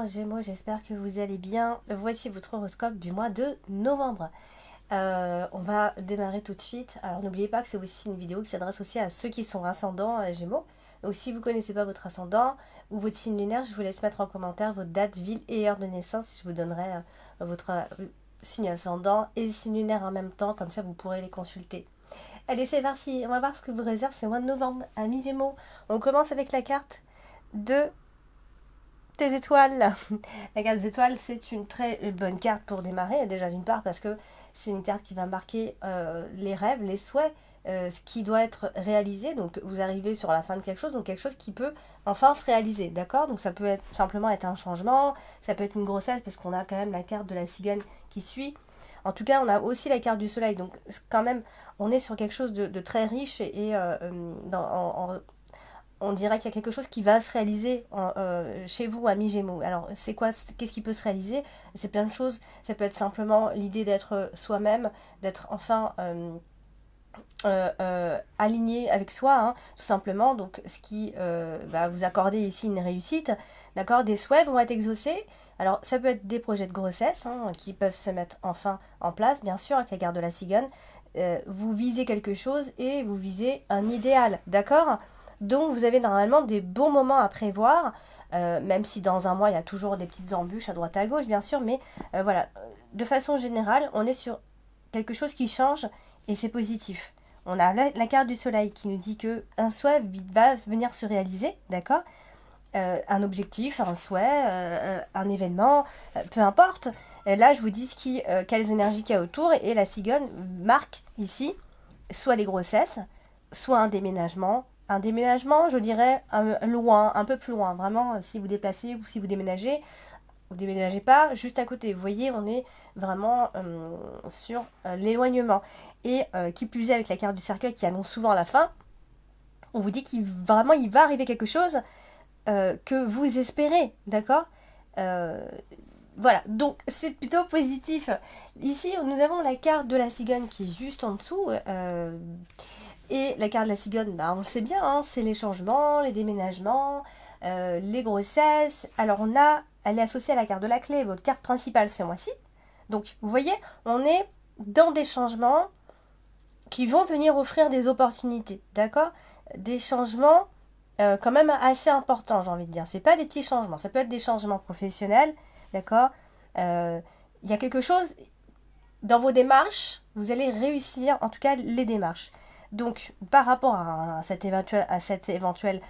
matin, Gémeaux, j'espère que vous allez bien. Voici votre horoscope du mois de novembre. On va démarrer tout de suite. Alors n'oubliez pas que c'est aussi une vidéo qui s'adresse aussi à ceux qui sont ascendants Gémeaux. Donc si vous ne connaissez pas votre ascendant ou votre signe lunaire, je vous laisse mettre en commentaire votre date, ville et heure de naissance. Je vous donnerai votre signe ascendant et signe lunaire en même temps, comme ça vous pourrez les consulter. Allez, c'est parti, on va voir ce que vous réserve ce mois de novembre, amis Gémeaux. On commence avec la carte de tes étoiles. La carte des étoiles, c'est une très bonne carte pour démarrer, déjà d'une part parce que c'est une carte qui va marquer les rêves, les souhaits, ce qui doit être réalisé. Donc vous arrivez sur la fin de quelque chose, donc quelque chose qui peut enfin se réaliser, d'accord? Donc ça peut être simplement être un changement, ça peut être une grossesse parce qu'on a quand même la carte de la cigogne qui suit. En tout cas, on a aussi la carte du soleil, donc quand même, on est sur quelque chose de très riche on dirait qu'il y a quelque chose qui va se réaliser chez vous, amis Gémeaux. Alors, c'est quoi? Qu'est-ce qui peut se réaliser? C'est plein de choses. Ça peut être simplement l'idée d'être soi-même, d'être enfin aligné avec soi, hein, tout simplement. Donc, ce qui va vous accorder ici une réussite. D'accord? Des souhaits vont être exaucés. Alors, ça peut être des projets de grossesse hein, qui peuvent se mettre enfin en place, bien sûr, avec la garde de la cigogne. Vous visez quelque chose et vous visez un idéal, d'accord? Donc vous avez normalement des bons moments à prévoir, même si dans un mois il y a toujours des petites embûches à droite à gauche, bien sûr, mais voilà, de façon générale, on est sur quelque chose qui change et c'est positif. On a la carte du soleil qui nous dit que un souhait va venir se réaliser, d'accord? Un objectif, un souhait, un événement, peu importe. Et là, je vous dis quelles énergies qu'il y a autour et la cigogne marque ici soit les grossesses, soit un déménagement. Un déménagement, je dirais, loin, un peu plus loin. Vraiment, si vous déplacez ou si vous déménagez pas, juste à côté. Vous voyez, on est vraiment sur l'éloignement. Et qui plus est, avec la carte du cercueil qui annonce souvent la fin, on vous dit qu'il vraiment il va arriver quelque chose que vous espérez, d'accord? Voilà, donc c'est plutôt positif. Ici, nous avons la carte de la cigogne qui est juste en dessous. Et la carte de la cigogne, bah, on le sait bien, hein, c'est les changements, les déménagements, les grossesses. Alors elle est associée à la carte de la clé, votre carte principale ce mois-ci. Donc vous voyez, on est dans des changements qui vont venir offrir des opportunités, d'accord? Des changements quand même assez importants, j'ai envie de dire. C'est pas des petits changements, ça peut être des changements professionnels, d'accord? Il y a quelque chose dans vos démarches, vous allez réussir, en tout cas les démarches. Donc, par rapport à cet éventuel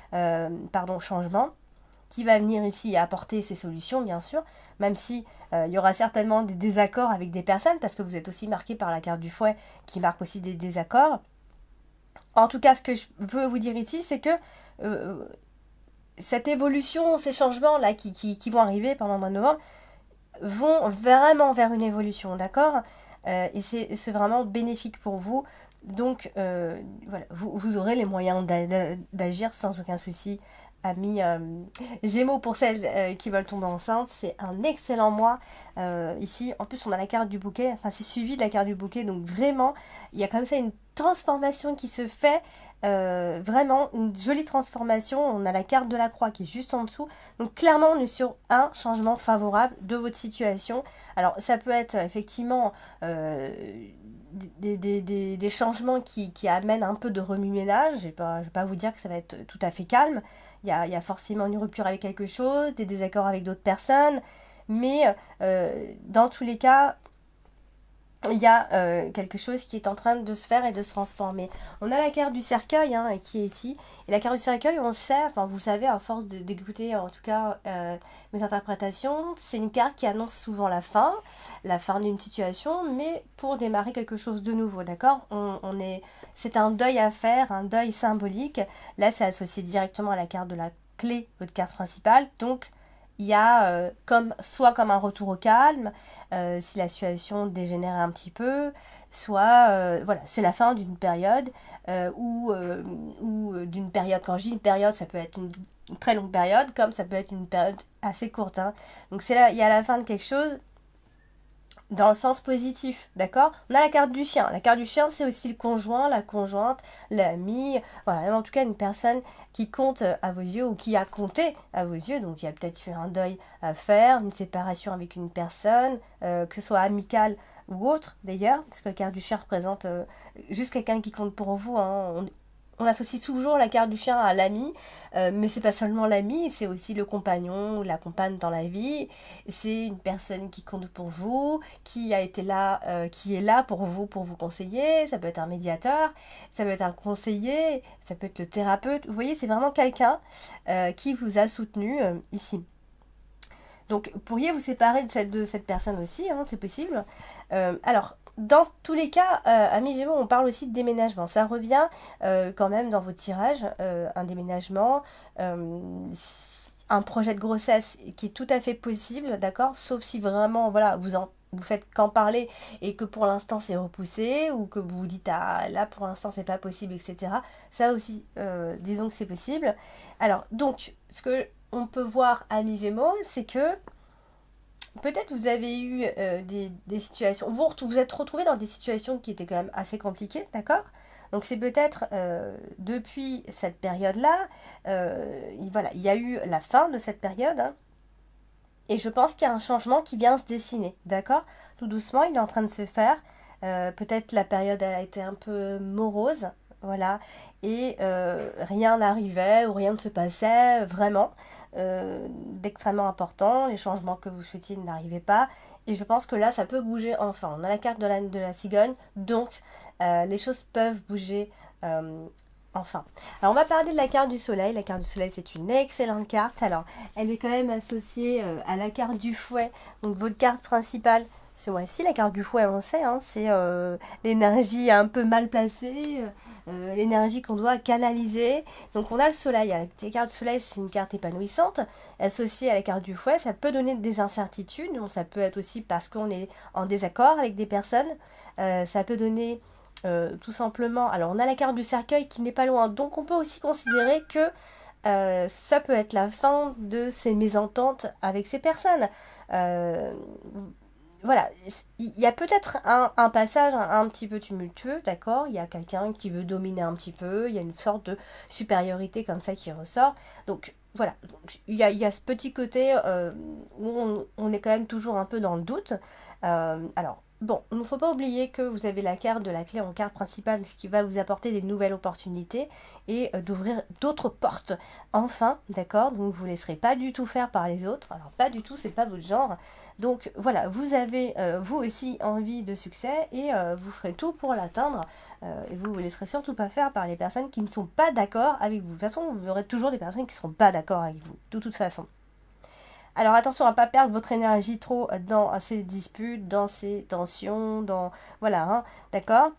changement, qui va venir ici apporter ses solutions, bien sûr, même si il y aura certainement des désaccords avec des personnes, parce que vous êtes aussi marqué par la carte du fouet, qui marque aussi des désaccords. En tout cas, ce que je veux vous dire ici, c'est que cette évolution, ces changements-là qui vont arriver pendant le mois de novembre, vont vraiment vers une évolution, d'accord? Et c'est vraiment bénéfique pour vous. Donc, voilà, vous aurez les moyens d'agir sans aucun souci. Amis Gémeaux, pour celles qui veulent tomber enceinte, c'est un excellent mois. Ici, en plus, on a la carte du bouquet. Enfin, c'est suivi de la carte du bouquet. Donc, vraiment, il y a comme ça une transformation qui se fait. Vraiment, une jolie transformation. On a la carte de la croix qui est juste en dessous. Donc, clairement, on est sur un changement favorable de votre situation. Alors, ça peut être effectivement des changements qui amènent un peu de remue-ménage. Je ne vais pas vous dire que ça va être tout à fait calme. Il y a forcément une rupture avec quelque chose, des désaccords avec d'autres personnes. Mais dans tous les cas, il y a quelque chose qui est en train de se faire et de se transformer. On a la carte du cercueil hein, qui est ici. Et la carte du cercueil, on sait, enfin vous savez, à force d'écouter en tout cas mes interprétations, c'est une carte qui annonce souvent la fin d'une situation, mais pour démarrer quelque chose de nouveau, d'accord? C'est un deuil à faire, un deuil symbolique. Là, c'est associé directement à la carte de la clé, votre carte principale. Donc, il y a soit comme un retour au calme, si la situation dégénère un petit peu, soit voilà, c'est la fin d'une période ou d'une période. Quand je dis une période, ça peut être une très longue période, comme ça peut être une période assez courte. Hein. Donc c'est là, il y a la fin de quelque chose. dans le sens positif, d'accord? On a la carte du chien. La carte du chien, c'est aussi le conjoint, la conjointe, l'ami, voilà, en tout cas une personne qui compte à vos yeux ou qui a compté à vos yeux. Donc il y a peut-être eu un deuil à faire, une séparation avec une personne, que ce soit amicale ou autre d'ailleurs, parce que la carte du chien représente juste quelqu'un qui compte pour vous, hein. On associe toujours la carte du chien à l'ami, mais c'est pas seulement l'ami, c'est aussi le compagnon ou la compagne dans la vie. C'est une personne qui compte pour vous, qui a été là, qui est là pour vous conseiller. Ça peut être un médiateur, ça peut être un conseiller, ça peut être le thérapeute. Vous voyez, c'est vraiment quelqu'un qui vous a soutenu ici. Donc, vous pourriez vous séparer de cette personne aussi, hein, c'est possible. Alors, dans tous les cas, amis Gémeaux, on parle aussi de déménagement. Ça revient quand même dans vos tirages, un déménagement, un projet de grossesse qui est tout à fait possible, d'accord? Sauf si vraiment, voilà, vous faites qu'en parler et que pour l'instant c'est repoussé ou que vous vous dites ah là pour l'instant c'est pas possible, etc. Ça aussi, disons que c'est possible. Alors donc ce que on peut voir amis Gémeaux, c'est que peut-être vous avez eu des situations, vous êtes retrouvé dans des situations qui étaient quand même assez compliquées, d'accord? Donc c'est peut-être depuis cette période-là, voilà, il y a eu la fin de cette période, hein, et je pense qu'il y a un changement qui vient se dessiner, d'accord? Tout doucement, il est en train de se faire. Peut-être la période a été un peu morose, voilà, et rien n'arrivait ou rien ne se passait vraiment d'extrêmement important. Les changements que vous souhaitiez n'arrivaient pas. Et je pense que là, ça peut bouger enfin. On a la carte de la cigogne, donc les choses peuvent bouger enfin. Alors, on va parler de la carte du soleil. La carte du soleil, c'est une excellente carte. Alors, elle est quand même associée à la carte du fouet. Donc, votre carte principale, ce mois-ci, la carte du fouet, on sait, hein, c'est l'énergie un peu mal placée, l'énergie qu'on doit canaliser. Donc, on a le soleil. La carte du soleil, c'est une carte épanouissante. Associée à la carte du fouet, ça peut donner des incertitudes. Donc, ça peut être aussi parce qu'on est en désaccord avec des personnes. Ça peut donner tout simplement. Alors, on a la carte du cercueil qui n'est pas loin. Donc, on peut aussi considérer que ça peut être la fin de ces mésententes avec ces personnes. Euh, voilà, il y a peut-être un passage un petit peu tumultueux, d'accord? Il y a quelqu'un qui veut dominer un petit peu, il y a une sorte de supériorité comme ça qui ressort. Donc voilà, donc, il y a ce petit côté où on est quand même toujours un peu dans le doute. Alors, bon, il ne faut pas oublier que vous avez la carte de la clé en carte principale, ce qui va vous apporter des nouvelles opportunités et d'ouvrir d'autres portes. Enfin, d'accord? Donc vous ne vous laisserez pas du tout faire par les autres. Alors pas du tout, c'est pas votre genre. Donc voilà, vous avez vous aussi envie de succès et vous ferez tout pour l'atteindre. Et vous ne vous laisserez surtout pas faire par les personnes qui ne sont pas d'accord avec vous. De toute façon, vous aurez toujours des personnes qui ne seront pas d'accord avec vous, de toute façon. Alors attention à ne pas perdre votre énergie trop dans ces disputes, dans ces tensions, dans... Voilà, hein, d'accord?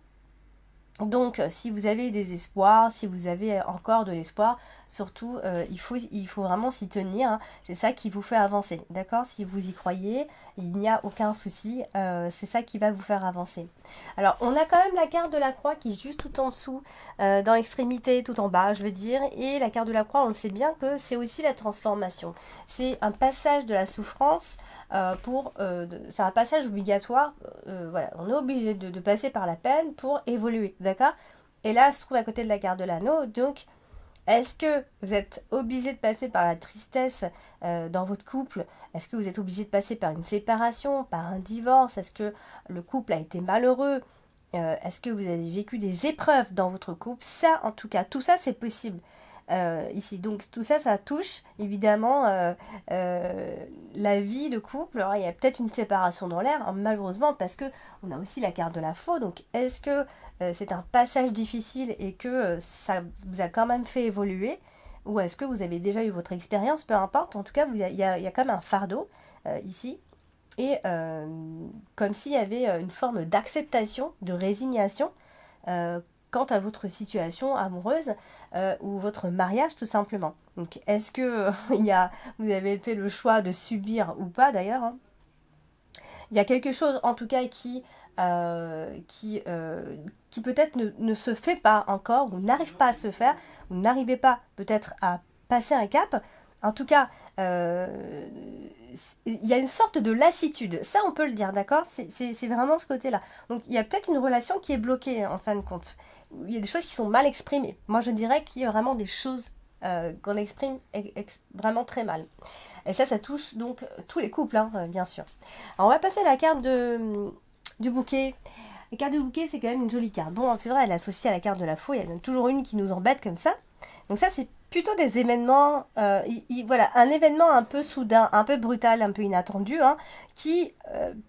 Donc, si vous avez des espoirs, si vous avez encore de l'espoir, surtout, il faut vraiment s'y tenir, hein. C'est ça qui vous fait avancer, d'accord? Si vous y croyez, il n'y a aucun souci, c'est ça qui va vous faire avancer. Alors, on a quand même la carte de la croix qui est juste tout en dessous, dans l'extrémité, tout en bas, je veux dire. Et la carte de la croix, on le sait bien que c'est aussi la transformation. C'est un passage de la souffrance c'est un passage obligatoire. Voilà, on est obligé de passer par la peine pour évoluer, d'accord? Et là, elle se trouve à côté de la carte de l'anneau. Donc, est-ce que vous êtes obligé de passer par la tristesse dans votre couple? Est-ce que vous êtes obligé de passer par une séparation, par un divorce? Est-ce que le couple a été malheureux? Est-ce que vous avez vécu des épreuves dans votre couple? Ça, en tout cas, tout ça, c'est possible. Ici. Donc tout ça, ça touche évidemment la vie de couple. Alors, il y a peut-être une séparation dans l'air, hein, malheureusement, parce que on a aussi la carte de la faux. Donc est-ce que c'est un passage difficile et que ça vous a quand même fait évoluer? Ou est-ce que vous avez déjà eu votre expérience? Peu importe, en tout cas, il y a quand même un fardeau ici. Et comme s'il y avait une forme d'acceptation, de résignation euh, quant à votre situation amoureuse ou votre mariage tout simplement. Donc est-ce que vous avez fait le choix de subir ou pas d'ailleurs, hein? Il y a quelque chose en tout cas qui peut-être ne se fait pas encore ou n'arrive pas à se faire, ou n'arrivez pas peut-être à passer un cap. en tout cas, euh, il y a une sorte de lassitude. Ça, on peut le dire, d'accord? C'est vraiment ce côté-là. Donc, il y a peut-être une relation qui est bloquée, en fin de compte. Il y a des choses qui sont mal exprimées. Moi, je dirais qu'il y a vraiment des choses qu'on exprime vraiment très mal. Et ça touche donc tous les couples, hein, bien sûr. Alors, on va passer à la carte du bouquet. La carte du bouquet, c'est quand même une jolie carte. Bon, c'est vrai, elle est associée à la carte de la faux. Il y en a toujours une qui nous embête comme ça. Donc ça, c'est plutôt des événements, voilà, un événement un peu soudain, un peu brutal, un peu inattendu, hein, qui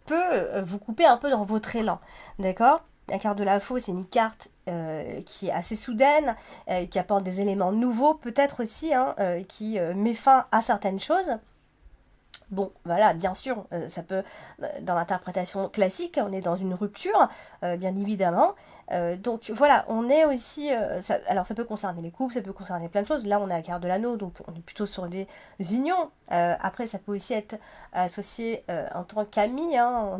peut vous couper un peu dans votre élan, d'accord? La carte de la faux, c'est une carte qui est assez soudaine, qui apporte des éléments nouveaux, peut-être aussi, hein, qui met fin à certaines choses. Bon, voilà, bien sûr, ça peut, dans l'interprétation classique, on est dans une rupture, bien évidemment. Donc voilà, on est aussi, alors ça peut concerner les couples, ça peut concerner plein de choses. Là, on a la carte de l'anneau, donc on est plutôt sur des unions. Après, ça peut aussi être associé en tant qu'ami, hein,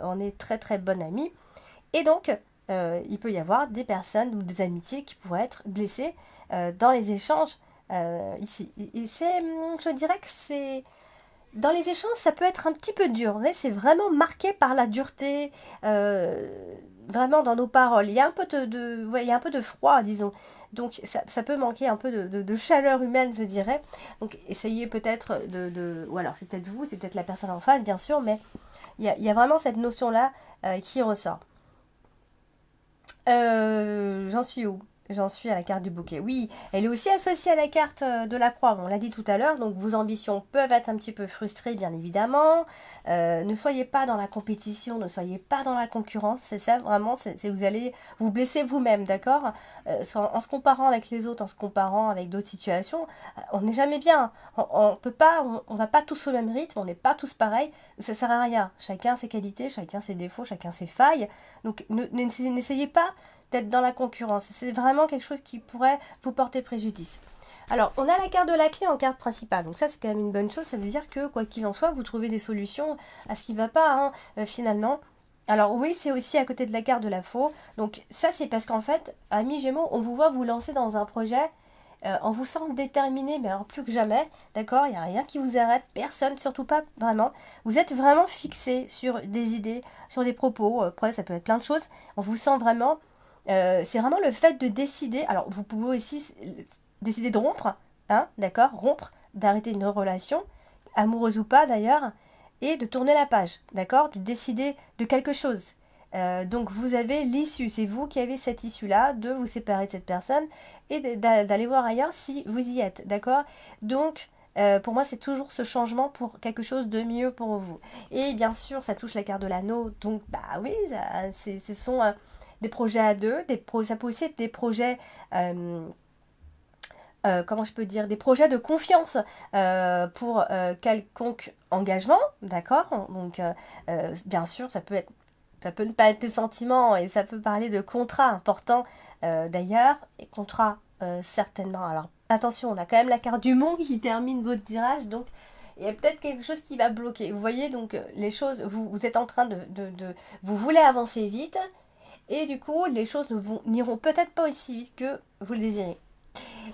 on est très très bon amis. Et donc, il peut y avoir des personnes ou des amitiés qui pourraient être blessées dans les échanges ici. Et c'est, je dirais que c'est dans les échanges, ça peut être un petit peu dur. C'est vraiment marqué par la dureté, vraiment dans nos paroles. Il y a un peu ouais, il y a un peu de froid, disons. Donc ça peut manquer un peu de chaleur humaine, je dirais. Donc essayez peut-être ou alors c'est peut-être vous, c'est peut-être la personne en face, bien sûr, mais il y a vraiment cette notion-là qui ressort. J'en suis où? J'en suis à la carte du bouquet. Oui, elle est aussi associée à la carte de la croix, on l'a dit tout à l'heure, donc vos ambitions peuvent être un petit peu frustrées, bien évidemment. Ne soyez pas dans la compétition, ne soyez pas dans la concurrence, c'est ça vraiment, vous allez vous blesser vous-même, d'accord? En se comparant avec les autres, en se comparant avec d'autres situations, on n'est jamais bien. On peut pas, on va pas tous au même rythme, on n'est pas tous pareils, ça sert à rien. Chacun ses qualités, chacun ses défauts, chacun ses failles. Donc n'essayez pas d'être dans la concurrence. C'est vraiment quelque chose qui pourrait vous porter préjudice. Alors, on a la carte de la clé en carte principale. Donc ça, c'est quand même une bonne chose. Ça veut dire que, quoi qu'il en soit, vous trouvez des solutions à ce qui ne va pas, hein, finalement. Alors oui, c'est aussi à côté de la carte de la faux. Donc ça, c'est parce qu'en fait, amis Gémeaux, on vous voit vous lancer dans un projet. On vous sent déterminé, mais alors plus que jamais, d'accord? Il n'y a rien qui vous arrête, personne, surtout pas vraiment. Vous êtes vraiment fixé sur des idées, sur des propos. Après, ça peut être plein de choses. On vous sent vraiment c'est vraiment le fait de décider. Alors, vous pouvez aussi décider de rompre, hein, d'accord? Rompre, d'arrêter une relation, amoureuse ou pas d'ailleurs, et de tourner la page, d'accord? De décider de quelque chose. Donc, vous avez l'issue. C'est vous qui avez cette issue-là de vous séparer de cette personne et d'aller voir ailleurs si vous y êtes, d'accord? Donc, pour moi, c'est toujours ce changement pour quelque chose de mieux pour vous. Et bien sûr, ça touche la carte de l'anneau. Donc, bah oui, ce sont des projets à deux, ça peut aussi être des projets, comment je peux dire, des projets de confiance pour quelconque engagement, d'accord? Donc, bien sûr, ça peut ne pas être des sentiments et ça peut parler de contrats importants d'ailleurs, et contrats certainement. Alors, attention, on a quand même la carte du monde qui termine votre tirage, donc il y a peut-être quelque chose qui va bloquer. Vous voyez, donc les choses, vous êtes en train vous voulez avancer vite, et du coup, les choses n'iront peut-être pas aussi vite que vous le désirez.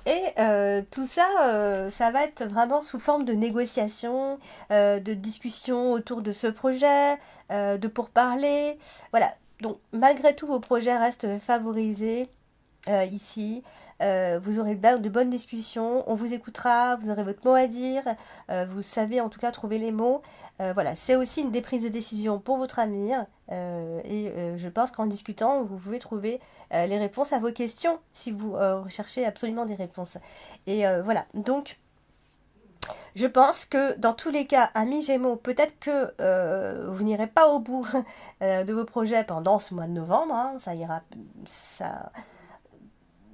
Et tout ça, ça va être vraiment sous forme de négociation, de discussion autour de ce projet, de pourparlers. Voilà. Donc, malgré tout, vos projets restent favorisés ici. Vous aurez de bonnes discussions, on vous écoutera, vous aurez votre mot à dire, vous savez en tout cas trouver les mots. Voilà, c'est aussi une des prises de décision pour votre avenir et je pense qu'en discutant, vous pouvez trouver les réponses à vos questions si vous recherchez absolument des réponses. Et voilà, donc je pense que dans tous les cas, amis Gémeaux, peut-être que vous n'irez pas au bout de vos projets pendant ce mois de novembre, hein, ça ira, ça,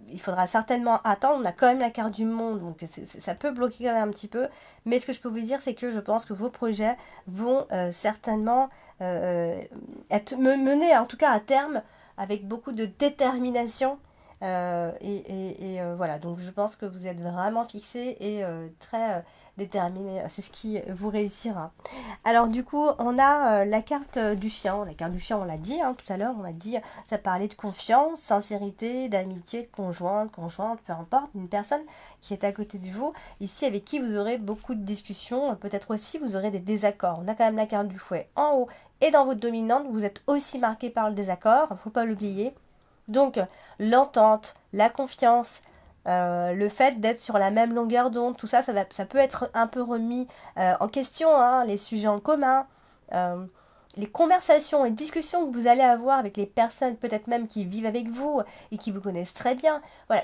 il faudra certainement attendre. On a quand même la carte du monde, donc ça peut bloquer quand même un petit peu. Mais ce que je peux vous dire, c'est que je pense que vos projets vont certainement être menés, en tout cas à terme, avec beaucoup de détermination. Voilà, donc je pense que vous êtes vraiment fixé et très, déterminer, c'est ce qui vous réussira. Alors du coup, on a la carte du chien. La carte du chien, on l'a dit tout à l'heure, on a dit, ça parlait de confiance, sincérité, d'amitié, de conjointe, peu importe, une personne qui est à côté de vous, ici avec qui vous aurez beaucoup de discussions, peut-être aussi vous aurez des désaccords. On a quand même la carte du fouet en haut et dans votre dominante, vous êtes aussi marqué par le désaccord, il ne faut pas l'oublier. Donc l'entente, la confiance, le fait d'être sur la même longueur d'onde, tout ça, ça peut être un peu remis en question, les sujets en commun, euh, les conversations et discussions que vous allez avoir avec les personnes peut-être même qui vivent avec vous et qui vous connaissent très bien. Voilà,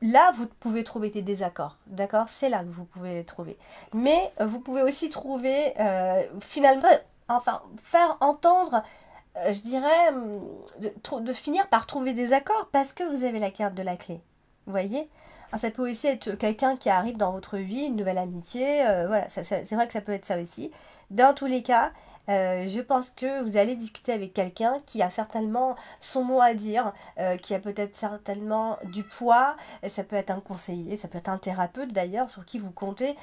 là, vous pouvez trouver des désaccords, d'accord? C'est là que vous pouvez les trouver. Mais vous pouvez aussi trouver, finalement, enfin, faire entendre je dirais, de finir par trouver des accords parce que vous avez la carte de la clé. Vous voyez? Alors, ça peut aussi être quelqu'un qui arrive dans votre vie, une nouvelle amitié. Voilà, c'est vrai que ça peut être ça aussi. Dans tous les cas, je pense que vous allez discuter avec quelqu'un qui a certainement son mot à dire, qui a peut-être certainement du poids. Ça peut être un conseiller, ça peut être un thérapeute d'ailleurs, sur qui vous comptez.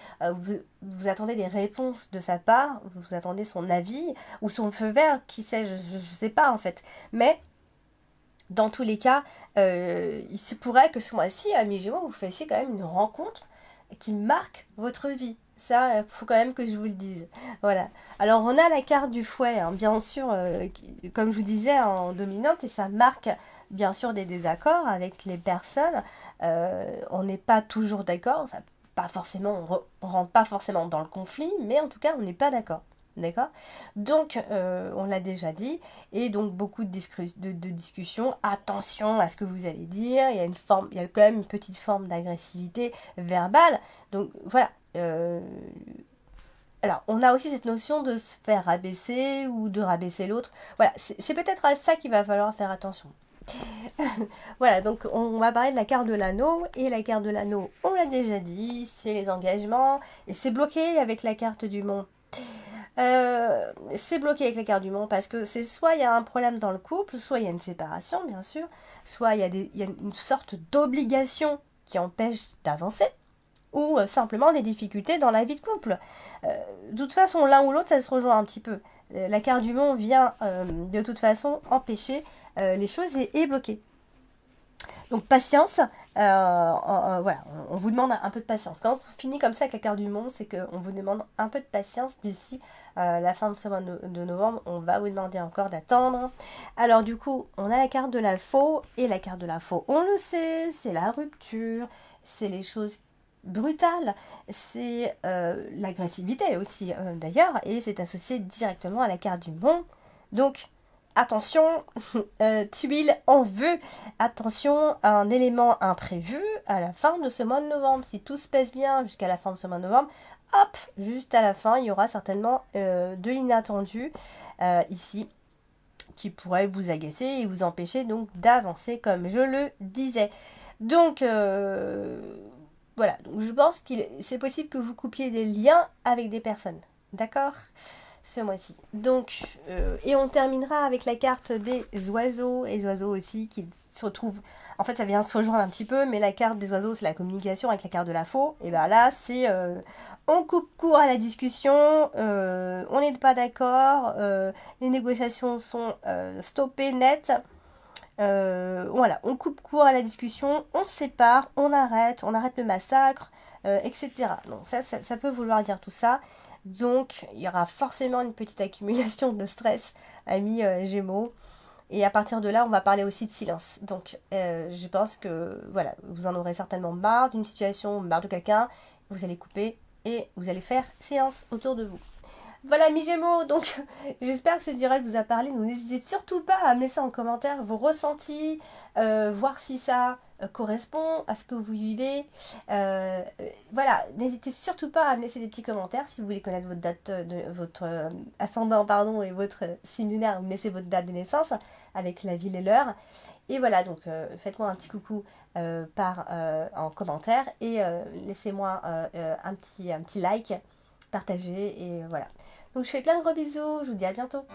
Vous attendez des réponses de sa part, vous attendez son avis ou son feu vert, qui sait, je ne sais pas en fait. Mais dans tous les cas, il se pourrait que ce mois-ci, à mi-juin, vous fassiez quand même une rencontre qui marque votre vie. Ça, il faut quand même que je vous le dise. Voilà. Alors, on a la carte du fouet, bien sûr, comme je vous disais, en dominante, et ça marque bien sûr des désaccords avec les personnes. On n'est pas toujours d'accord, ça pas forcément, on rentre pas forcément dans le conflit, mais en tout cas, on n'est pas d'accord. D'accord? Donc, on l'a déjà dit, et donc beaucoup de discussions. Attention à ce que vous allez dire. Il y a quand même une petite forme d'agressivité verbale. Donc voilà. Alors, on a aussi cette notion de se faire rabaisser ou de rabaisser l'autre. Voilà, c'est peut-être à ça qu'il va falloir faire attention. Voilà, donc on va parler de la carte de l'anneau. Et la carte de l'anneau, on l'a déjà dit, c'est les engagements. Et c'est bloqué avec la carte du monde. C'est bloqué avec la carte du monde parce que c'est soit il y a un problème dans le couple, soit il y a une séparation, bien sûr, soit il y a une sorte d'obligation qui empêche d'avancer, ou simplement des difficultés dans la vie de couple. De toute façon, l'un ou l'autre, ça se rejoint un petit peu. La carte du monde vient de toute façon empêcher les choses et bloquer. Donc patience, voilà, on vous demande un peu de patience. Quand on finit comme ça avec la carte du monde, c'est qu'on vous demande un peu de patience d'ici la fin de ce mois de novembre. On va vous demander encore d'attendre. Alors du coup, on a la carte de la faux, et la carte de la faux, on le sait, c'est la rupture, c'est les choses brutales, c'est l'agressivité aussi d'ailleurs, et c'est associé directement à la carte du monde. Donc attention, tuile en vue, attention à un élément imprévu à la fin de ce mois de novembre. Si tout se passe bien jusqu'à la fin de ce mois de novembre, hop, juste à la fin, il y aura certainement de l'inattendu ici qui pourrait vous agacer et vous empêcher donc d'avancer comme je le disais. Donc voilà, donc je pense que c'est possible que vous coupiez des liens avec des personnes. D'accord? Ce mois-ci. Donc, et on terminera avec la carte des oiseaux, et les oiseaux aussi qui se retrouvent. En fait, ça vient se rejoindre un petit peu, mais la carte des oiseaux, c'est la communication avec la carte de la faux. Et ben là, c'est on coupe court à la discussion, on n'est pas d'accord, les négociations sont stoppées net. Voilà, on coupe court à la discussion, on se sépare, on arrête le massacre, etc. Donc ça peut vouloir dire tout ça. Donc, il y aura forcément une petite accumulation de stress, amis Gémeaux. Et à partir de là, on va parler aussi de silence. Donc, je pense que, voilà, vous en aurez certainement marre d'une situation, marre de quelqu'un. Vous allez couper et vous allez faire silence autour de vous. Voilà, mes Gémeaux, donc j'espère que ce direct vous a parlé. N'hésitez surtout pas à me laisser en commentaire vos ressentis, voir si ça correspond à ce que vous vivez. Voilà, n'hésitez surtout pas à me laisser des petits commentaires si vous voulez connaître votre date de votre ascendant pardon et votre signe lunaire. Vous me laissez votre date de naissance avec la ville et l'heure. Et voilà, donc faites-moi un petit coucou en commentaire et laissez-moi un petit like, partagez et voilà. Donc je fais plein de gros bisous, je vous dis à bientôt.